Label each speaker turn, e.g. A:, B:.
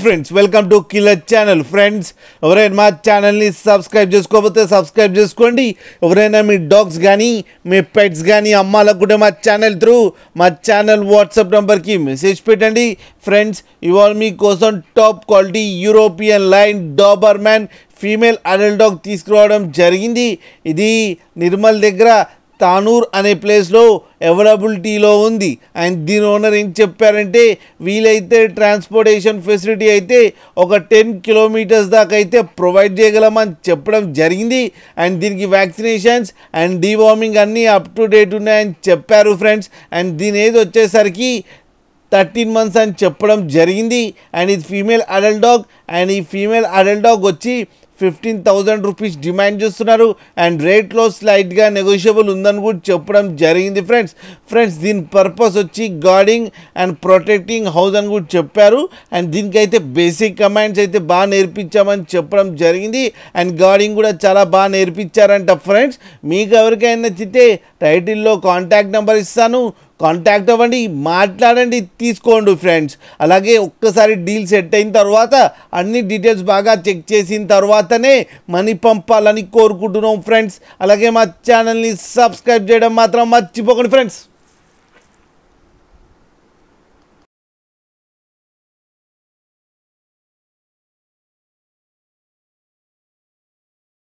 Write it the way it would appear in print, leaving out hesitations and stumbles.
A: Friends welcome to killer channel. Friends ఎవరైనా మా ఛానల్ని సబ్స్క్రైబ్ చేసుకోకపోతే సబ్స్క్రైబ్ చేసుకోండి. ఎవరైనా మీ డాగ్స్ కానీ మీ పెట్స్ కానీ అమ్మాలనుకుంటే మా ఛానల్ వాట్సాప్ నెంబర్కి మెసేజ్ పెట్టండి. ఫ్రెండ్స్ ఇవాళ మీకోసం top quality European line Doberman female adult dog తీసుకురావడం జరిగింది. ఇది నిర్మల్ దగ్గర తానూర్ అనే ప్లేస్లో అవైలబిలిటీలో ఉంది. అండ్ దీని ఓనర్ ఏం చెప్పారంటే వీలైతే ట్రాన్స్పోర్టేషన్ ఫెసిలిటీ అయితే ఒక 10 కిలోమీటర్స్ దాకా అయితే ప్రొవైడ్ చేయగలమని చెప్పడం జరిగింది. అండ్ దీనికి వ్యాక్సినేషన్స్ అండ్ డీవార్మింగ్ అన్నీ అప్ టు డేట్ ఉన్నాయని చెప్పారు ఫ్రెండ్స్. అండ్ దీని ఏజ్ వచ్చేసరికి 13 months అని చెప్పడం జరిగింది. అండ్ ఇది ఫీమేల్ అడల్ట్ డాగ్. అండ్ ఈ ఫీమేల్ అడల్ట్ డాగ్ వచ్చి 15,000 రూపీస్ డిమాండ్ చేస్తున్నారు. అండ్ రేట్లో స్లైట్గా నెగోషియబుల్ ఉందని కూడా చెప్పడం జరిగింది ఫ్రెండ్స్ దీని పర్పస్ వచ్చి గార్డింగ్ అండ్ ప్రొటెక్టింగ్ హౌస్ అని కూడా చెప్పారు. అండ్ దీనికైతే బేసిక్ కమాండ్స్ అయితే బాగా నేర్పించామని చెప్పడం జరిగింది. అండ్ గార్డింగ్ కూడా చాలా బాగా నేర్పించారంట ఫ్రెండ్స్. మీకు ఎవరికైనా నచ్చితే టైటిల్లో కాంటాక్ట్ నెంబర్ ఇస్తాను, కాంటాక్ట్ అవ్వండి, మాట్లాడండి, తీసుకోండి ఫ్రెండ్స్. అలాగే ఒక్కసారి డీల్ సెట్ అయిన తర్వాత అన్ని డీటెయిల్స్ బాగా చెక్ చేసిన తర్వాతనే మనీ పంపాలని కోరుకుంటున్నాం ఫ్రెండ్స్. అలాగే మా ఛానల్ని సబ్స్క్రైబ్ చేయడం మాత్రం మర్చిపోకండి ఫ్రెండ్స్.